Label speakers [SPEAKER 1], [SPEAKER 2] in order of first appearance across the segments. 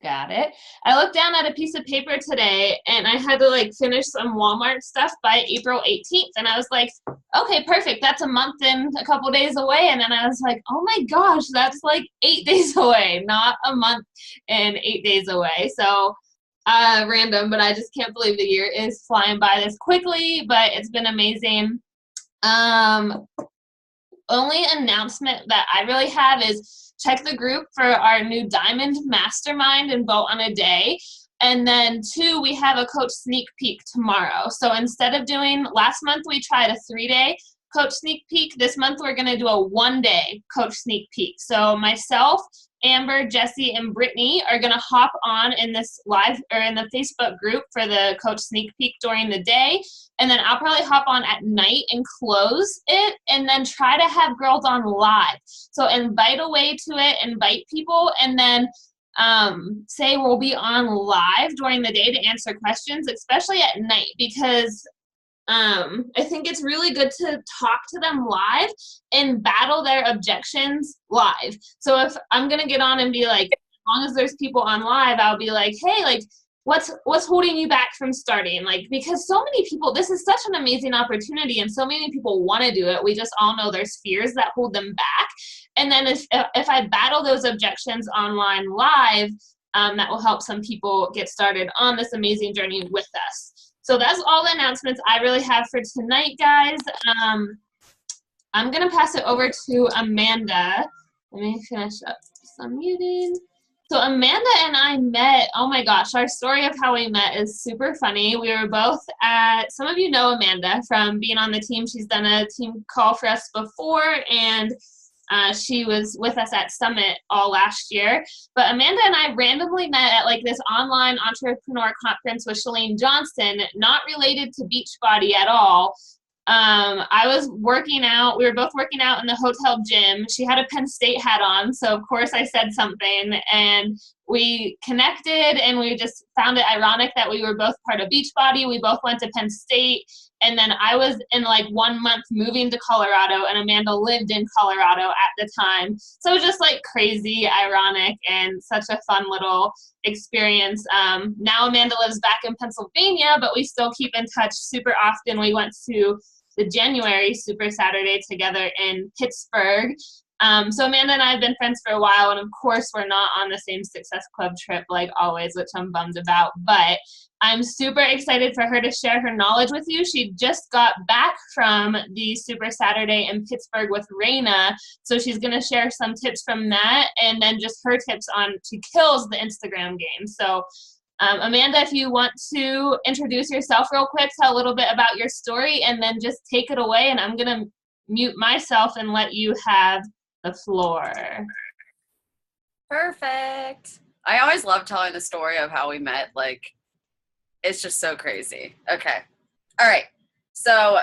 [SPEAKER 1] Got it. I looked down at a piece of paper today and I had to like finish some Walmart stuff by April 18th. And I was like, okay, perfect. That's a month and a couple days away. And then I was like, oh my gosh, that's like 8 days away, not a month and 8 days away. So random, but I just can't believe the year is flying by this quickly, but it's been amazing. Um, Only announcement that I really have is check the group for our new Diamond Mastermind and Vote on a Day. And then two, we have a coach sneak peek tomorrow. So instead of doing last month, we tried a 3-day coach sneak peek. This month, we're going to do a 1-day coach sneak peek. So myself, Amber, Jesse, and Brittany are going to hop on in this live or in the Facebook group for the coach sneak peek during the day. And then I'll probably hop on at night and close it and then try to have girls on live. So invite away to it, invite people, and then say we'll be on live during the day to answer questions, especially at night, because I think it's really good to talk to them live and battle their objections live. So if I'm going to get on and be like, as long as there's people on live, I'll be like, hey, like, what's holding you back from starting? Like, because so many people, this is such an amazing opportunity and so many people want to do it. We just all know there's fears that hold them back. And then if I battle those objections online live, that will help some people get started on this amazing journey with us. So that's all the announcements I really have for tonight, guys. I'm going to pass it over to Amanda. Let me finish up some muting. So Amanda and I met, oh my gosh, our story of how we met is super funny. We were both some of you know Amanda from being on the team. She's done a team call for us before, and she was with us at Summit all last year. But Amanda and I randomly met at like this online entrepreneur conference with Shalene Johnson, not related to Beachbody at all. I was working out. We were both working out in the hotel gym. She had a Penn State hat on, so of course I said something, and we connected, and we just found it ironic that we were both part of Beachbody. We both went to Penn State, and then I was in like 1 month moving to Colorado, and Amanda lived in Colorado at the time. So it was just like crazy, ironic, and such a fun little experience. Now Amanda lives back in Pennsylvania, but we still keep in touch super often. We went to the January Super Saturday together in Pittsburgh. So Amanda and I have been friends for a while, and of course we're not on the same Success Club trip like always, which I'm bummed about, but I'm super excited for her to share her knowledge with you. She just got back from the Super Saturday in Pittsburgh with Raina, so she's going to share some tips from that, and then just her tips on, she kills the Instagram game. So Amanda, if you want to introduce yourself real quick, tell a little bit about your story, and then just take it away, and I'm going to mute myself and let you have the floor.
[SPEAKER 2] Perfect. I always love telling the story of how we met. Like, it's just so crazy. Okay. All right. So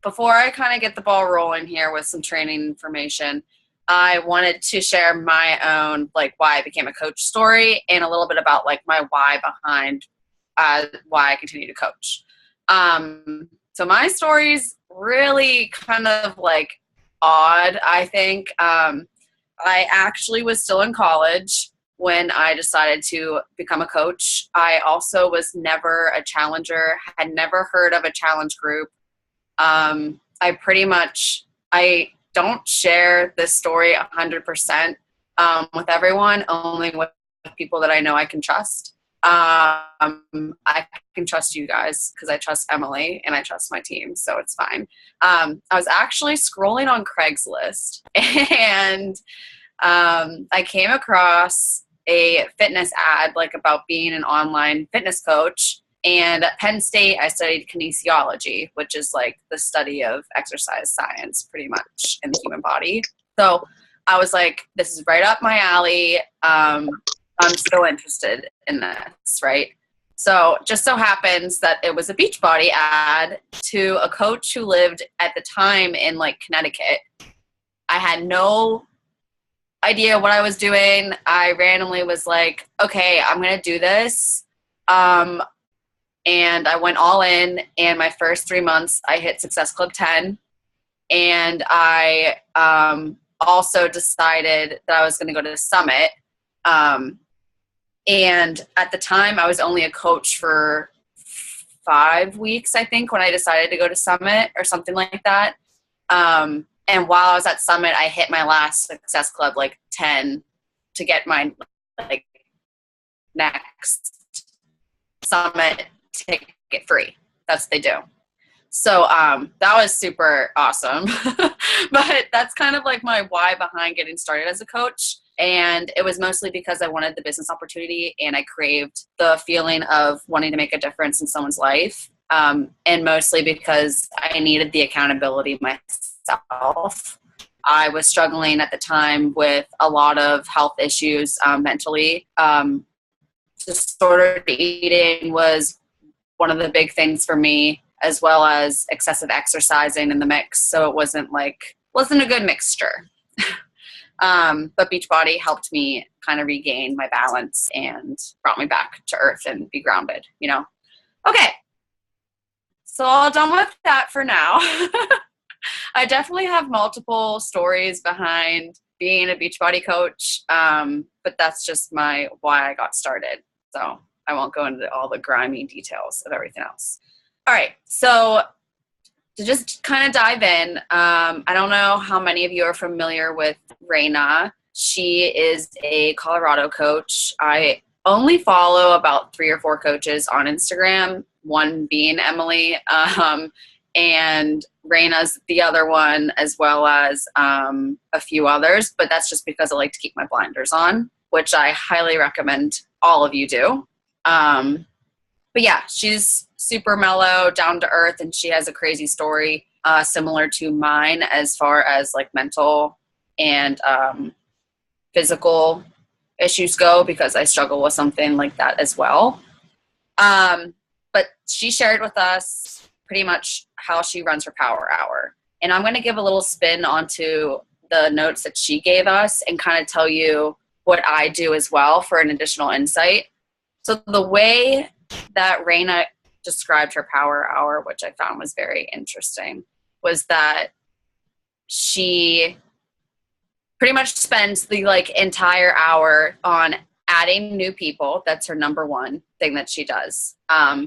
[SPEAKER 2] before I kind of get the ball rolling here with some training information, I wanted to share my own, like, why I became a coach story and a little bit about, like, my why behind why I continue to coach. So my story's really kind of, like, odd, I think. I actually was still in college when I decided to become a coach. I also was never a challenger, had never heard of a challenge group. I don't share this story 100% with everyone, only with people that I know I can trust. I can trust you guys because I trust Emily and I trust my team, so it's fine. I was actually scrolling on Craigslist and I came across a fitness ad, like, about being an online fitness coach. And at Penn State, I studied kinesiology, which is like the study of exercise science pretty much in the human body. So I was like, this is right up my alley. I'm so interested in this, right? So just so happens that it was a Beachbody ad to a coach who lived at the time in, like, Connecticut. I had no idea what I was doing. I randomly was like, okay, I'm going to do this. And I went all in, and my first 3 months I hit Success Club 10. And I also decided that I was going to go to the Summit. And at the time, I was only a coach for 5 weeks, I think, when I decided to go to Summit or something like that. And while I was at Summit, I hit my last Success Club, like 10, to get my like next Summit ticket free. That's what they do. So that was super awesome. But that's kind of like my why behind getting started as a coach. And it was mostly because I wanted the business opportunity and I craved the feeling of wanting to make a difference in someone's life. And mostly because I needed the accountability myself. I was struggling at the time with a lot of health issues mentally. Disordered eating was one of the big things for me, as well as excessive exercising in the mix. So it wasn't a good mixture. But Beachbody helped me kind of regain my balance and brought me back to earth and be grounded, you know? Okay. So all done with that for now. I definitely have multiple stories behind being a Beachbody coach. But that's just why I got started. So I won't go into all the grimy details of everything else. All right. So to just kind of dive in, I don't know how many of you are familiar with Raina. She is a Colorado coach. I only follow about 3 or 4 coaches on Instagram, one being Emily, and Raina's the other one, as well as a few others. But that's just because I like to keep my blinders on, which I highly recommend all of you do. But yeah, she's super mellow, down to earth, and she has a crazy story similar to mine as far as like mental and physical issues go, because I struggle with something like that as well. But she shared with us pretty much how she runs her power hour. And I'm going to give a little spin onto the notes that she gave us and kind of tell you what I do as well for an additional insight. So the way that Raina described her power hour, which I found was very interesting, was that she pretty much spends the like entire hour on adding new people. That's her number one thing that she does.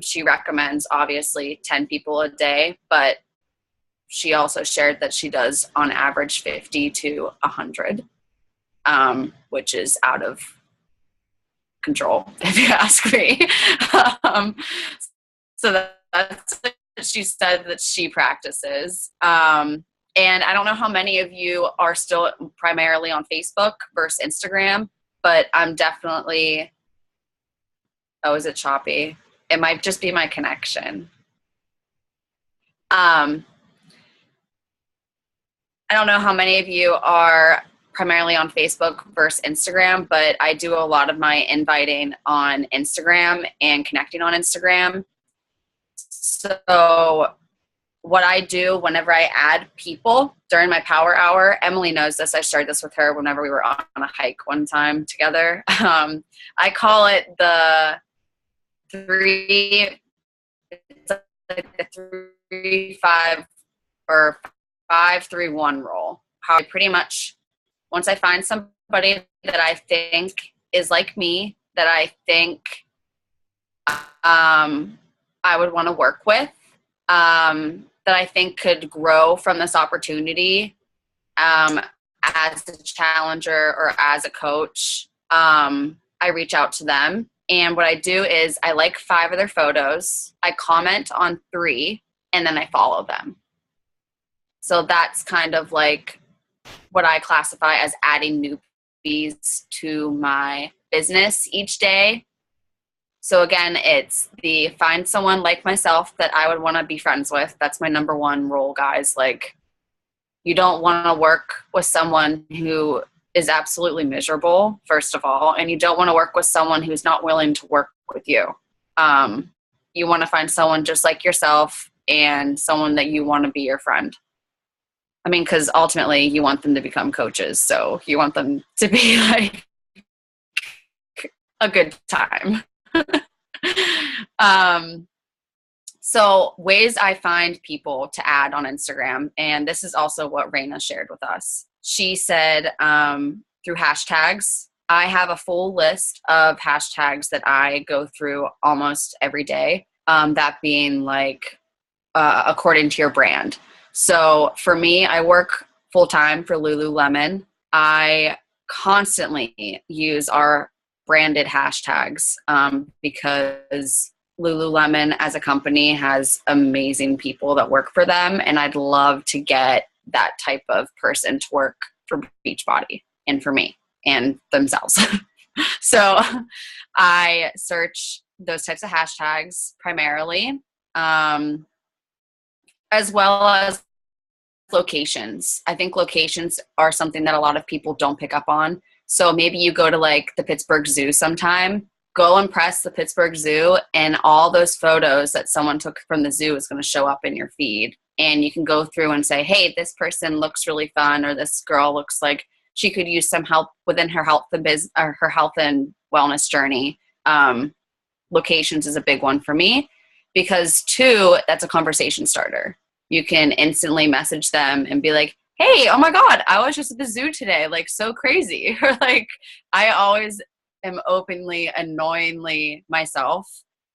[SPEAKER 2] She recommends obviously 10 people a day, but she also shared that she does on average 50 to 100, which is out of control, if you ask me. So that's what she said that she practices. And I don't know how many of you are still primarily on Facebook versus Instagram, but I'm definitely, is it choppy? It might just be my connection. I don't know how many of you are primarily on Facebook versus Instagram, but I do a lot of my inviting on Instagram and connecting on Instagram. So what I do whenever I add people during my power hour, Emily knows this, I shared this with her whenever we were on a hike one time together. I call it the 3, it's like the 3, 5, or 5, 3, 1 rule. How I pretty much, once I find somebody that I think is like me, that I think I would want to work with, that I think could grow from this opportunity as a challenger or as a coach, I reach out to them. And what I do is I like 5 of their photos, I comment on 3, and then I follow them. So that's kind of like what I classify as adding newbies to my business each day. So again, it's the find someone like myself that I would want to be friends with. That's my number 1 rule, guys. Like, you don't want to work with someone who is absolutely miserable, first of all, and you don't want to work with someone who's not willing to work with you. You want to find someone just like yourself and someone that you want to be your friend. I mean, because ultimately you want them to become coaches, so you want them to be like a good time. So ways I find people to add on Instagram, and this is also what Raina shared with us. She said through hashtags. I have a full list of hashtags that I go through almost every day. That being like according to your brand. So for me, I work full time for Lululemon. I constantly use our branded hashtags because Lululemon as a company has amazing people that work for them, and I'd love to get that type of person to work for Beachbody and for me and themselves. So I search those types of hashtags primarily, as well as locations. I think locations are something that a lot of people don't pick up on. So maybe you go to like the Pittsburgh Zoo sometime, go and press the Pittsburgh Zoo, and all those photos that someone took from the zoo is going to show up in your feed. And you can go through and say, hey, this person looks really fun, or this girl looks like she could use some help within her health and her health and wellness journey. Locations is a big one for me because 2, that's a conversation starter. You can instantly message them and be like, hey, oh my God, I was just at the zoo today. Like, so crazy. Or like, I always am openly, annoyingly myself.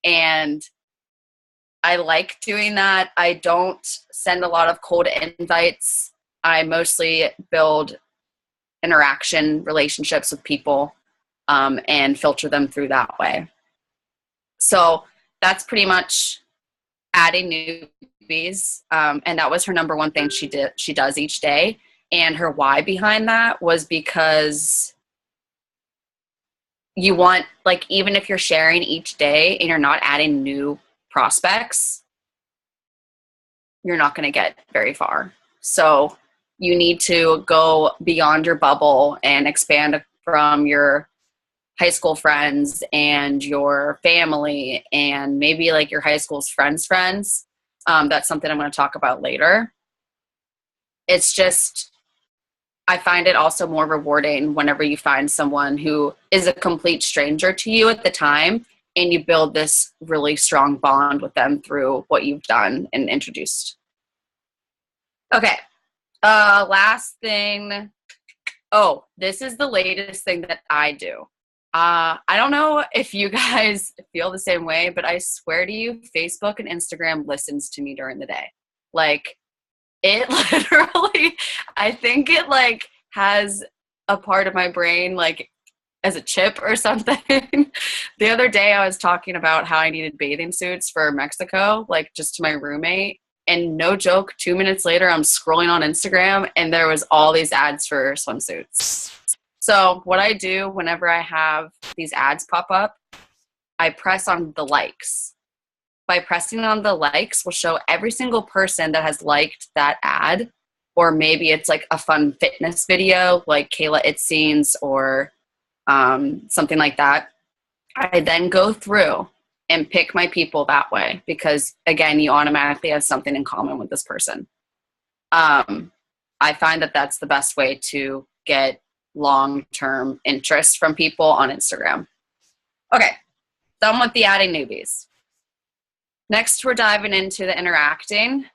[SPEAKER 2] And I like doing that. I don't send a lot of cold invites. I mostly build interaction relationships with people and filter them through that way. So that's pretty much adding newbies. And that was her number one thing she does each day. And her why behind that was because you want, like, even if you're sharing each day and you're not adding new prospects, you're not going to get very far. So you need to go beyond your bubble and expand from your high school friends and your family and maybe like your high school's friends. That's something I'm going to talk about later. It's just, I find it also more rewarding whenever you find someone who is a complete stranger to you at the time and you build this really strong bond with them through what you've done and introduced. Okay. Last thing. Oh, this is the latest thing that I do. I don't know if you guys feel the same way, but I swear to you, Facebook and Instagram listens to me during the day. Like, it literally, I think it like has a part of my brain like as a chip or something. The other day I was talking about how I needed bathing suits for Mexico, like just to my roommate. And no joke, 2 minutes later, I'm scrolling on Instagram and there was all these ads for swimsuits. So what I do whenever I have these ads pop up, I press on the likes. By pressing on the likes will show every single person that has liked that ad, or maybe it's like a fun fitness video like Kayla Itzines or something like that. I then go through and pick my people that way because, again, you automatically have something in common with this person. I find that that's the best way to get long-term interest from people on Instagram. Okay, done with the adding newbies. Next, we're diving into the interacting.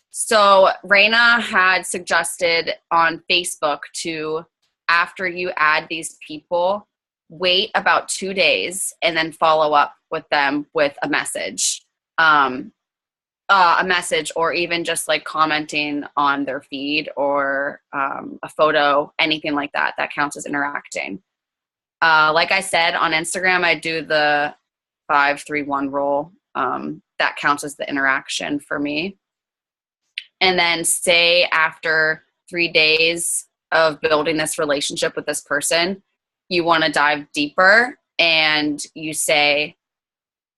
[SPEAKER 2] So Raina had suggested on Facebook to, after you add these people, wait about 2 days and then follow up with them with a message. A message or even just like commenting on their feed or a photo, anything like that. That counts as interacting. Like I said, on Instagram, I do the 5-3-1 rule. That counts as the interaction for me. And then say after 3 days of building this relationship with this person, you want to dive deeper and you say,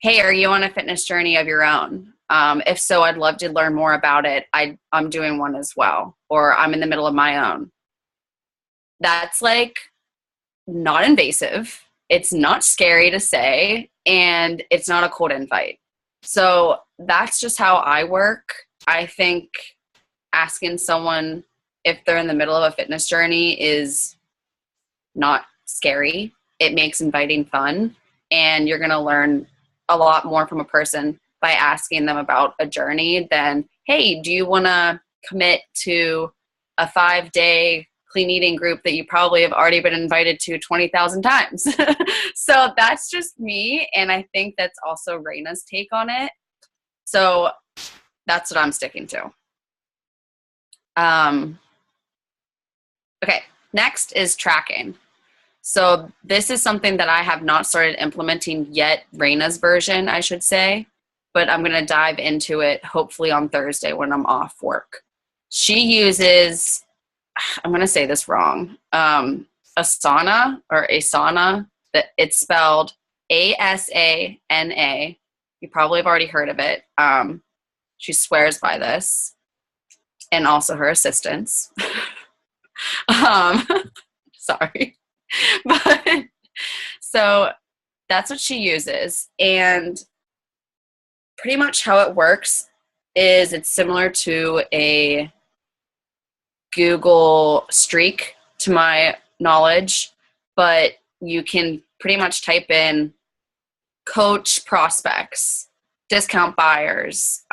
[SPEAKER 2] hey, are you on a fitness journey of your own? If so, I'd love to learn more about it. I'm doing one as well, or I'm in the middle of my own. That's like not invasive. It's not scary to say, and it's not a cold invite. So that's just how I work. I think asking someone if they're in the middle of a fitness journey is not scary. It makes inviting fun, and you're going to learn a lot more from a person by asking them about a journey than, hey, do you want to commit to a 5-day clean eating group that you probably have already been invited to 20,000 times. So that's just me. And I think that's also Raina's take on it. So that's what I'm sticking to. Okay, next is tracking. So this is something that I have not started implementing yet, Raina's version, I should say, but I'm going to dive into it hopefully on Thursday when I'm off work. She uses, I'm going to say this wrong, Asana or Asana, that it's spelled Asana. You probably have already heard of it. She swears by this, and also her assistants. Sorry. But so that's what she uses. And pretty much how it works is it's similar to a Google Streak to my knowledge, but you can pretty much type in coach prospects, discount buyers,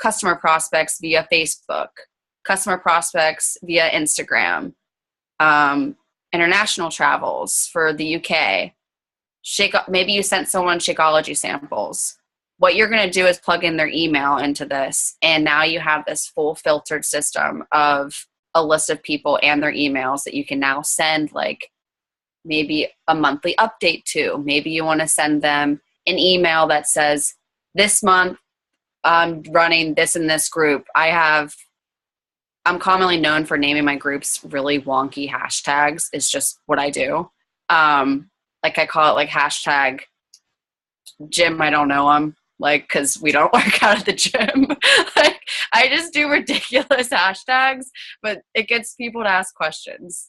[SPEAKER 2] customer prospects via Facebook, customer prospects via Instagram, international travels for the UK. Maybe you sent someone Shakeology samples. What you're going to do is plug in their email into this, and now you have this full filtered system of a list of people and their emails that you can now send like maybe a monthly update to. Maybe you want to send them an email that says, this month I'm running this and this group. I'm commonly known for naming my groups really wonky hashtags. It's just what I do. Like I call it like hashtag gym, I don't know them, like, cause we don't work out at the gym. Like I just do ridiculous hashtags, but it gets people to ask questions.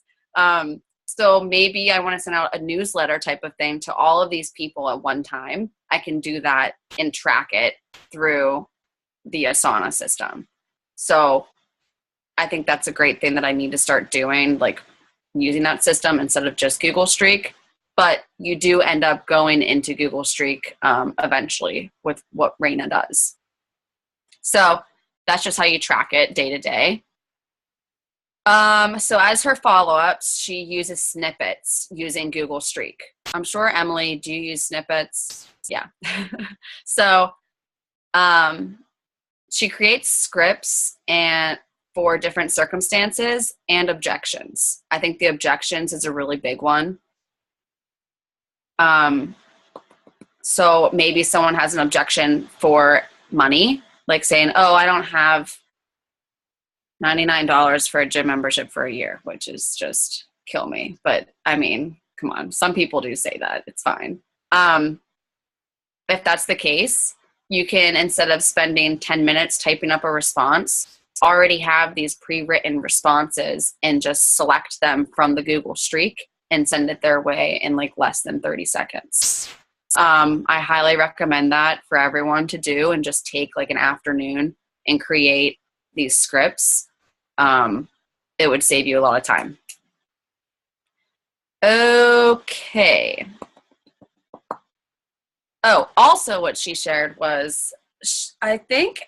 [SPEAKER 2] So maybe I want to send out a newsletter type of thing to all of these people at one time. I can do that and track it through the Asana system. So I think that's a great thing that I need to start doing, like using that system instead of just Google Streak. But you do end up going into Google Streak eventually with what Raina does. So that's just how you track it day to day. So as her follow-ups, she uses snippets using Google Streak. I'm sure, Emily, do you use snippets? Yeah. So she creates scripts for different circumstances and objections. I think the objections is a really big one. So maybe someone has an objection for money, like saying, oh, I don't have $99 for a gym membership for a year, which is just kill me. But I mean, come on. Some people do say that. It's fine. If that's the case, you can, instead of spending 10 minutes typing up a response, already have these pre-written responses and just select them from the Google Streak and send it their way in like less than 30 seconds. I highly recommend that for everyone to do and just take like an afternoon and create these scripts. It would save you a lot of time. Okay. Oh, also what she shared was, I think,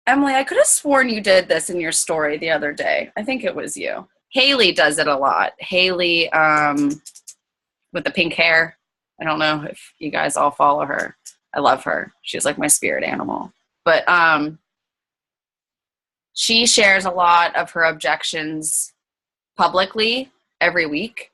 [SPEAKER 2] Emily, I could have sworn you did this in your story the other day. I think it was you. Haley does it a lot. Haley, with the pink hair. I don't know if you guys all follow her. I love her. She's like my spirit animal. But she shares a lot of her objections publicly every week.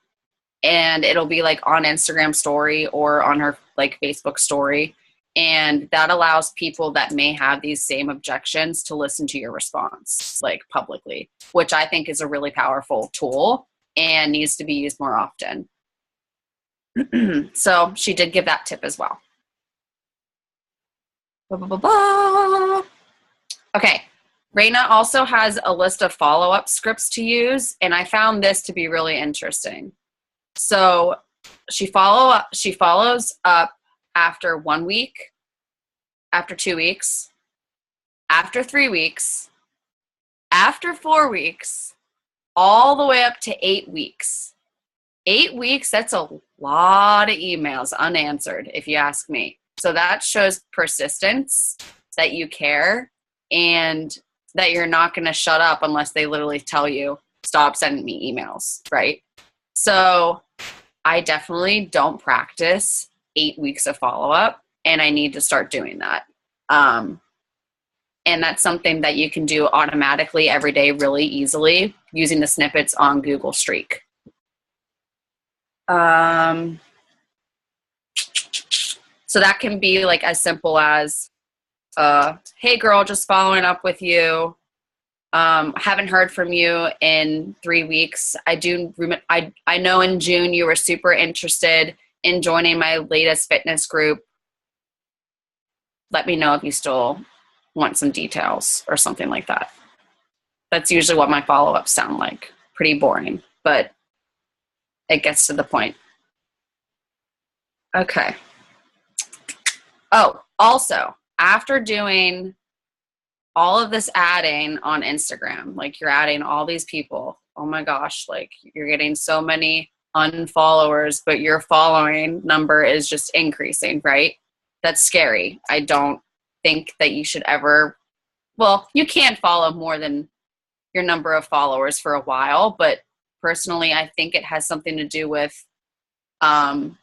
[SPEAKER 2] And it'll be like on Instagram story or on her like Facebook story. And that allows people that may have these same objections to listen to your response, like publicly, which I think is a really powerful tool and needs to be used more often. So she did give that tip as well. Okay. Raina also has a list of follow-up scripts to use, and I found this to be really interesting. So she follows up after 1 week, after 2 weeks, after 3 weeks, after 4 weeks, all the way up to 8 weeks. 8 weeks, that's a lot of emails unanswered, if you ask me. So that shows persistence, that you care, and that you're not going to shut up unless they literally tell you stop sending me emails, right? So I definitely don't practice 8 weeks of follow-up, and I need to start doing that. And that's something that you can do automatically every day really easily using the snippets on Google Streak. So that can be like as simple as, hey girl, just following up with you. Haven't heard from you in 3 weeks. I know in June you were super interested in joining my latest fitness group. Let me know if you still want some details or something like that. That's usually what my follow-ups sound like. Pretty boring, but it gets to the point. Okay. Oh, also, after doing all of this adding on Instagram, like you're adding all these people, oh my gosh, like you're getting so many unfollowers, but your following number is just increasing, right? That's scary. I don't think that you should ever, well, you can follow more than your number of followers for a while, but personally, I think it has something to do with how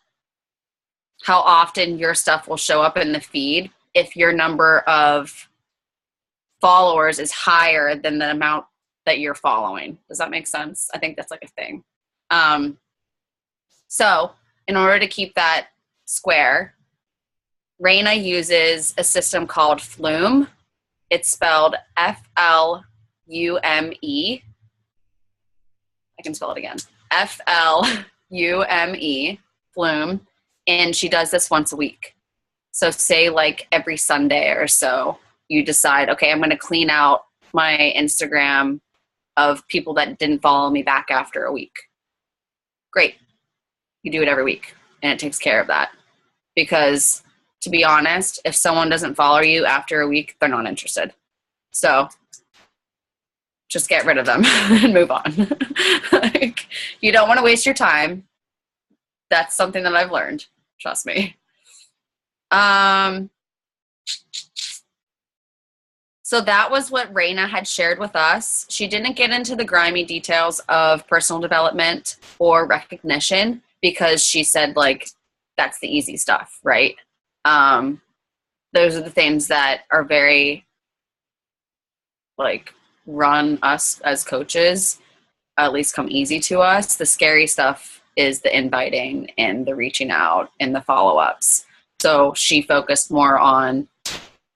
[SPEAKER 2] often your stuff will show up in the feed. If your number of followers is higher than the amount that you're following. Does that make sense? I think that's like a thing. So in order to keep that square, Raina uses a system called Flume. It's spelled F-L-U-M-E. I can spell it again. F-L-U-M-E, Flume. And she does this once a week. So say like every Sunday or so, you decide, okay, I'm going to clean out my Instagram of people that didn't follow me back after a week. Great. You do it every week, and it takes care of that. Because to be honest, if someone doesn't follow you after a week, they're not interested. So just get rid of them and move on. Like, you don't want to waste your time. That's something that I've learned. Trust me. So that was what Raina had shared with us. She didn't get into the grimy details of personal development or recognition because she said, like, that's the easy stuff, right? Those are the things that are very, like, run us as coaches, at least come easy to us. The scary stuff is the inviting and the reaching out and the follow-ups. So she focused more on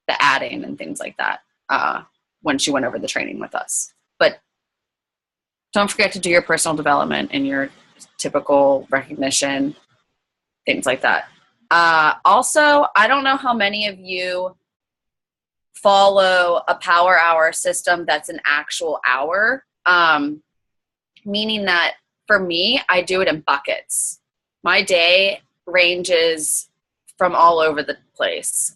[SPEAKER 2] the adding and things like that when she went over the training with us. But don't forget to do your personal development and your typical recognition, things like that. Also, I don't know how many of you follow a power hour system that's an actual hour, meaning that for me, I do it in buckets. My day ranges from all over the place.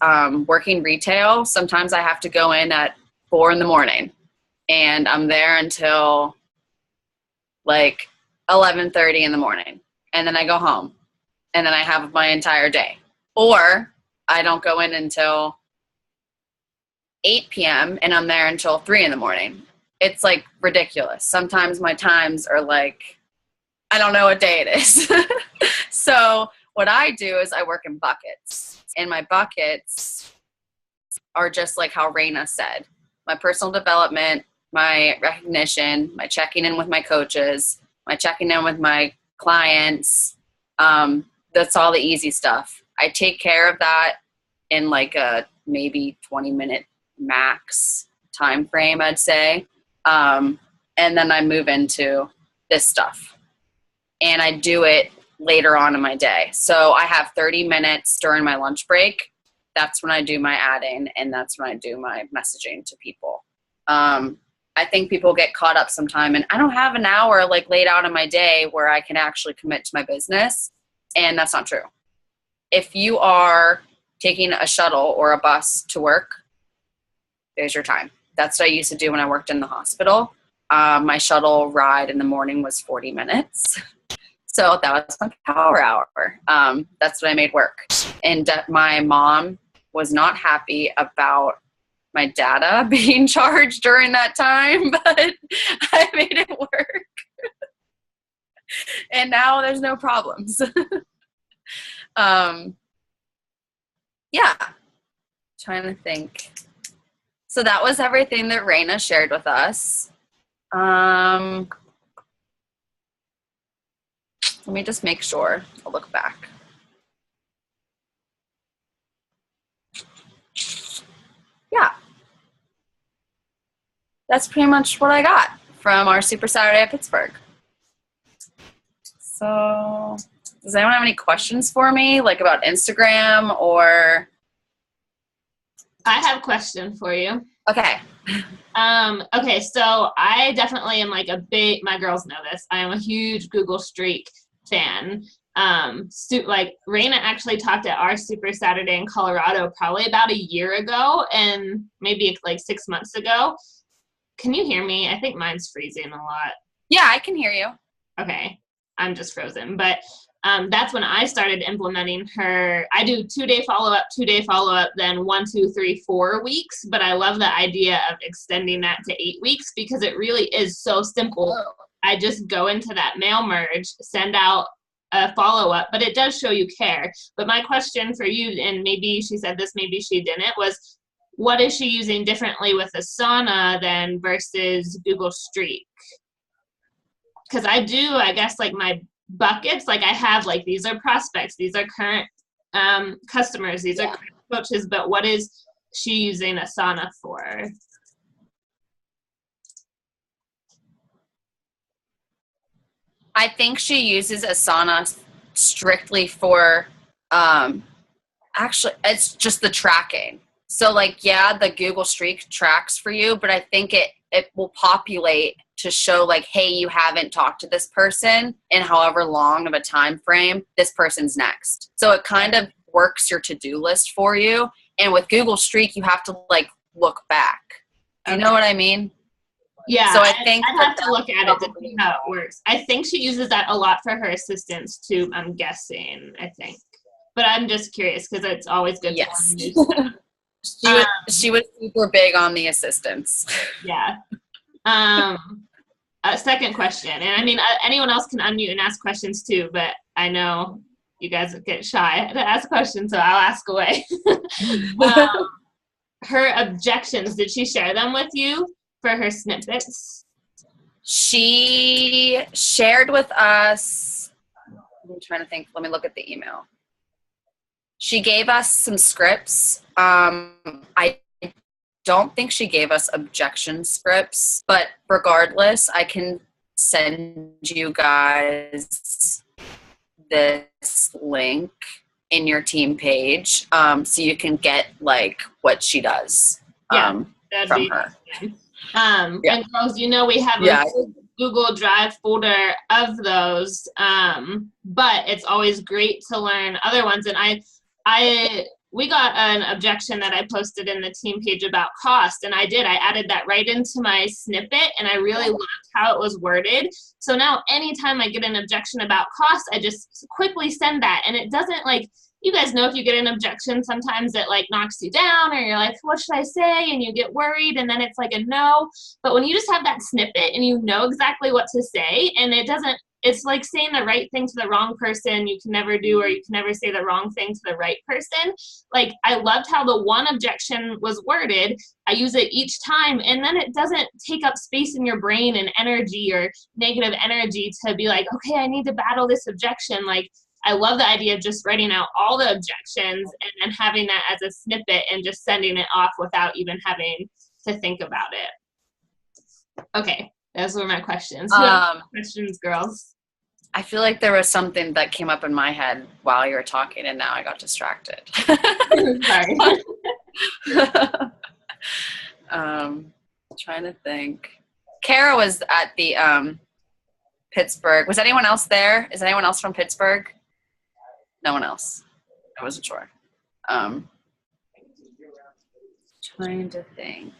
[SPEAKER 2] Working retail, sometimes I have to go in at 4 a.m. and I'm there until like 11:30 in the morning. And then I go home and then I have my entire day. Or I don't go in until 8 p.m. and I'm there until 3 a.m. It's like ridiculous. Sometimes my times are like, I don't know what day it is. So what I do is I work in buckets, and my buckets are just like how Raina said. My personal development, my recognition, my checking in with my coaches, my checking in with my clients. That's all the easy stuff. I take care of that in like a maybe 20-minute max time frame, I'd say. And then I move into this stuff. And I do it later on in my day. So I have 30 minutes during my lunch break. That's when I do my adding, and that's when I do my messaging to people. I think people get caught up sometime, and I don't have an hour like laid out in my day where I can actually commit to my business, and that's not true. If you are taking a shuttle or a bus to work, there's your time. That's what I used to do when I worked in the hospital. My shuttle ride in the morning was 40 minutes. So that was my power hour. That's what I made work. And my mom was not happy about my data being charged during that time, but I made it work. And now there's no problems. Yeah, trying to think. So that was everything that Raina shared with us. Let me just make sure. I'll look back. Yeah. That's pretty much what I got from our Super Saturday at Pittsburgh. So, does anyone have any questions for me, like about Instagram or?
[SPEAKER 1] I have a question for you.
[SPEAKER 2] Okay.
[SPEAKER 1] Okay, so I definitely am like my girls know this, I am a huge Google Streak fan. Like Raina actually talked at our Super Saturday in Colorado probably about a year ago, and maybe like 6 months ago. Can you hear me? I think mine's freezing a lot.
[SPEAKER 2] Yeah, I can hear you.
[SPEAKER 1] Okay, I'm just frozen. But that's when I started implementing her. I do 2-day follow-up, 2-day follow-up, then 1, 2, 3, 4 weeks. But I love the idea of extending that to 8 weeks because it really is so simple. I just go into that mail merge, send out a follow-up, but it does show you care. But my question for you, and maybe she said this, maybe she didn't, was what is she using differently with Asana than versus Google Streak? Because I guess, like my buckets, like I have, like, these are prospects, these are current customers, these are current coaches, but what is she using Asana for?
[SPEAKER 2] I think she uses Asana strictly for, actually, it's just the tracking. So, like, yeah, the Google Streak tracks for you, but I think it will populate to show, like, hey, you haven't talked to this person in however long of a time frame, this person's next. So it kind of works your to-do list for you. And with Google Streak, you have to, like, look back. Do you know what I mean?
[SPEAKER 1] Yeah,
[SPEAKER 2] so I think
[SPEAKER 1] I'd have to look at it to see how it works. I think she uses that a lot for her assistants too, I'm guessing, I think. But I'm just curious because it's always good to use them.
[SPEAKER 2] She was super big on the assistants.
[SPEAKER 1] Yeah. Second question, and I mean, anyone else can unmute and ask questions too, but I know you guys get shy to ask questions, so I'll ask away. Her objections, did she share them with you for her snippets?
[SPEAKER 2] She shared with us, I'm trying to think, let me look at the email. She gave us some scripts. I don't think she gave us objection scripts, but regardless, I can send you guys this link in your team page, so you can get, like, what she does from her.
[SPEAKER 1] And girls, you know, we have a Google Drive folder of those, but it's always great to learn other ones. And we got an objection that I posted in the team page about cost, and I added that right into my snippet, and I really loved how it was worded. So now anytime I get an objection about cost, I just quickly send that, and it doesn't, like, you guys know if you get an objection, sometimes it, like, knocks you down, or you're like, what should I say? And you get worried, and then it's like a no. But when you just have that snippet and you know exactly what to say, and it's like saying the right thing to the wrong person you can never do, or you can never say the wrong thing to the right person. Like, I loved how the one objection was worded. I use it each time, and then it doesn't take up space in your brain and energy or negative energy to be like, okay, I need to battle this objection. Like, I love the idea of just writing out all the objections and then having that as a snippet and just sending it off without even having to think about it. Okay, those were my questions. Questions, girls?
[SPEAKER 2] I feel like there was something that came up in my head while you were talking, and now I got distracted.
[SPEAKER 1] Sorry.
[SPEAKER 2] Trying to think. Kara was at the Pittsburgh. Was anyone else there? Is anyone else from Pittsburgh? No one else. I wasn't sure. Trying to think.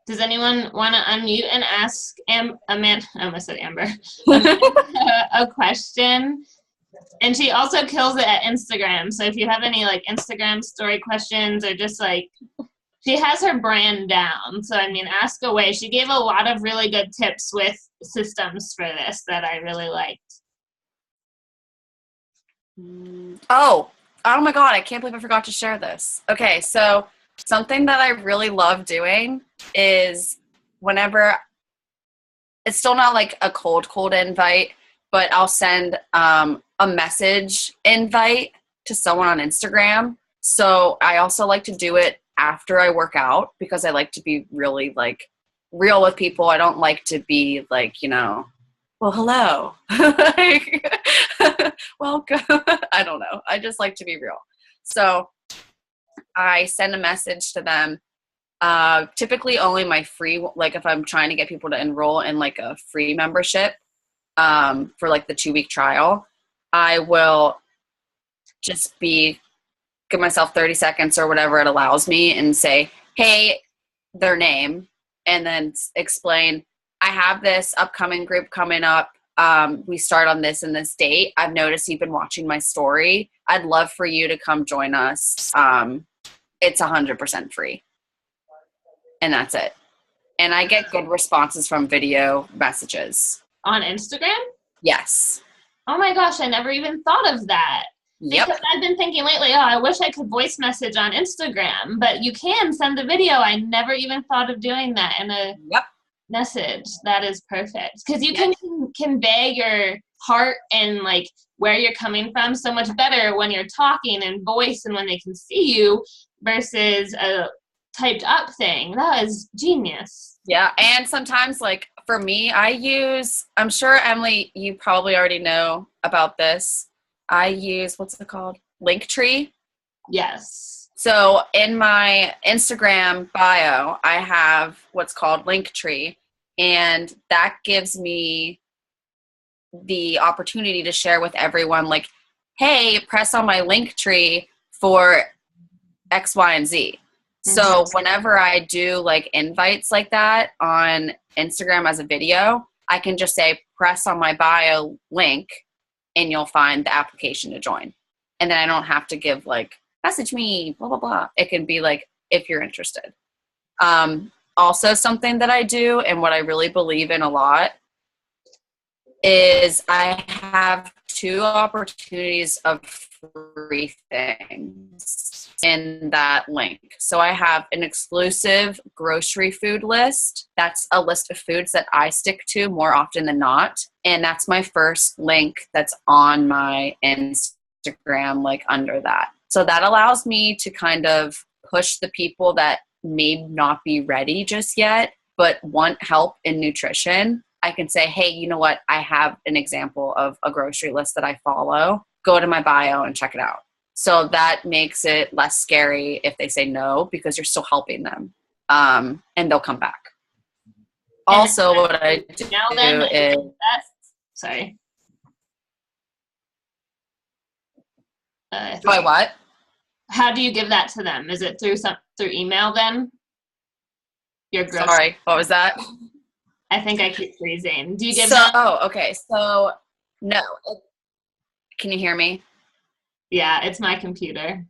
[SPEAKER 1] Does anyone want to unmute and ask Amanda? I almost said Amber. A question? And she also kills it at Instagram. So if you have any like Instagram story questions or just like, she has her brand down. So I mean, ask away. She gave a lot of really good tips with systems for this that I really liked.
[SPEAKER 2] Oh my God, I can't believe I forgot to share this. Okay, so something that I really love doing is whenever it's still not like a cold invite, but I'll send a message invite to someone on Instagram. So I also like to do it after I work out because I like to be really like real with people. I don't like to be like, well, hello. Welcome. I don't know. I just like to be real. So I send a message to them. Typically only my free, like if I'm trying to get people to enroll in like a free membership for like the 2-week trial, I will just give myself 30 seconds or whatever it allows me and say, hey, their name, and then explain, I have this upcoming group coming up. We start on this and this date. I've noticed you've been watching my story. I'd love for you to come join us. It's 100% free. And that's it. And I get good responses from video messages.
[SPEAKER 1] On Instagram?
[SPEAKER 2] Yes.
[SPEAKER 1] Oh my gosh, I never even thought of that.
[SPEAKER 2] Yep.
[SPEAKER 1] Because I've been thinking lately, I wish I could voice message on Instagram, but you can send a video. I never even thought of doing that in a message. That is perfect. Because you can convey your heart and like where you're coming from so much better when you're talking in voice and when they can see you versus a typed up thing. That is genius.
[SPEAKER 2] Yeah, and sometimes like for me, I'm sure Emily, you probably already know about this. I use, what's it called? Linktree.
[SPEAKER 1] Yes.
[SPEAKER 2] So in my Instagram bio, I have what's called Linktree, and that gives me the opportunity to share with everyone like, hey, press on my Linktree for X, Y, and Z. So whenever I do like invites like that on Instagram as a video, I can just say, press on my bio link and you'll find the application to join. And then I don't have to give like, message me, blah, blah, blah. It can be like, if you're interested. Also something that I do and what I really believe in a lot is I have 2 opportunities of free things in that link. So I have an exclusive grocery food list. That's a list of foods that I stick to more often than not. And that's my first link that's on my Instagram, like under that. So that allows me to kind of push the people that may not be ready just yet, but want help in nutrition. I can say, hey, you know what? I have an example of a grocery list that I follow. Go to my bio and check it out. So that makes it less scary if they say no, because you're still helping them. And they'll come back. Also, what I do is...
[SPEAKER 1] Sorry.
[SPEAKER 2] By what?
[SPEAKER 1] How do you give that to them? Is it through email then?
[SPEAKER 2] Sorry, what was that?
[SPEAKER 1] I think I keep freezing. Do you give them?
[SPEAKER 2] Oh, okay. So, no. Can you hear me?
[SPEAKER 1] Yeah, it's my computer.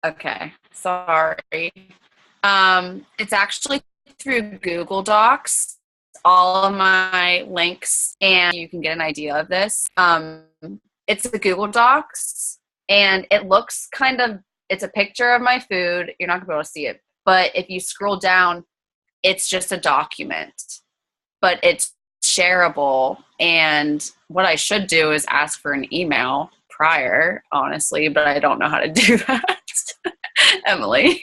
[SPEAKER 2] Okay, sorry. It's actually through Google Docs, all of my links, and you can get an idea of this. It's a Google Docs, and it looks it's a picture of my food. You're not going to be able to see it, but if you scroll down, it's just a document, but it's shareable. And what I should do is ask for an email prior, honestly, but I don't know how to do that. Emily.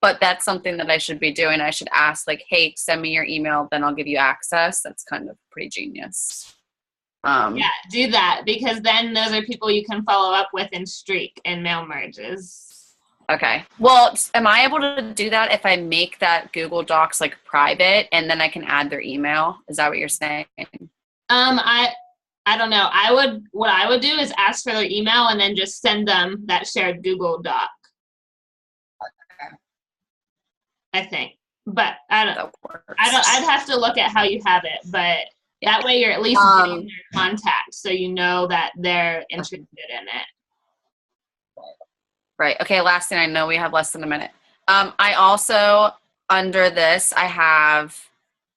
[SPEAKER 2] But that's something that I should be doing. I should ask like, hey, send me your email, then I'll give you access. That's kind of pretty genius.
[SPEAKER 1] Yeah, do that, because then those are people you can follow up with in Streak and mail merges.
[SPEAKER 2] Okay. Well, am I able to do that if I make that Google Docs like private and then I can add their email? Is that what you're saying?
[SPEAKER 1] I don't know. What I would do is ask for their email and then just send them that shared Google Doc.
[SPEAKER 2] Okay.
[SPEAKER 1] I think. but
[SPEAKER 2] That works.
[SPEAKER 1] I'd have to look at how you have it, but that way you're at least getting their contact, so you know that they're interested in it.
[SPEAKER 2] Right. Okay, last thing, I know we have less than a minute. I also, under this, I have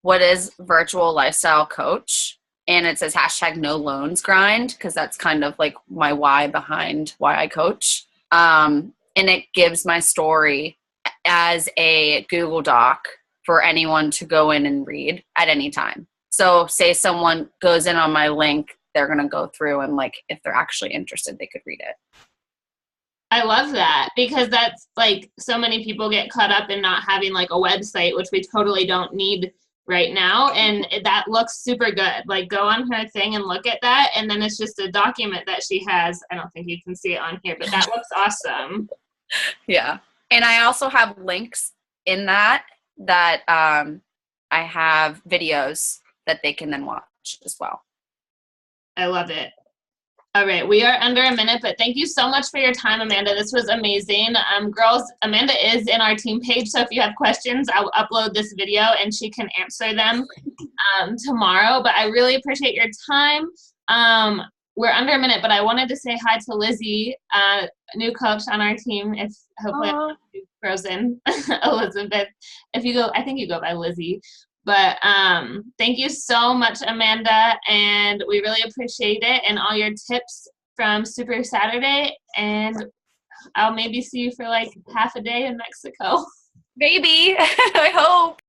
[SPEAKER 2] what is virtual lifestyle coach, and it says hashtag no loans grind, because that's kind of like my why behind why I coach. And it gives my story as a Google Doc for anyone to go in and read at any time. So say someone goes in on my link, they're going to go through and like, if they're actually interested, they could read it.
[SPEAKER 1] I love that, because that's like so many people get caught up in not having like a website, which we totally don't need right now. And that looks super good. Like go on her thing and look at that. And then it's just a document that she has. I don't think you can see it on here, but that looks awesome.
[SPEAKER 2] Yeah. And I also have links in that I have videos that they can then watch as well.
[SPEAKER 1] I love it. All right, we are under a minute, but thank you so much for your time, Amanda. This was amazing. Girls, Amanda is in our team page, so if you have questions, I'll upload this video and she can answer them tomorrow. But I really appreciate your time. We're under a minute, but I wanted to say hi to Lizzie, new coach on our team. If hopefully I'm not too frozen, Elizabeth. If you go, I think you go by Lizzie. But thank you so much, Amanda, and we really appreciate it and all your tips from Super Saturday. And I'll maybe see you for like half a day in Mexico.
[SPEAKER 2] Maybe. I hope.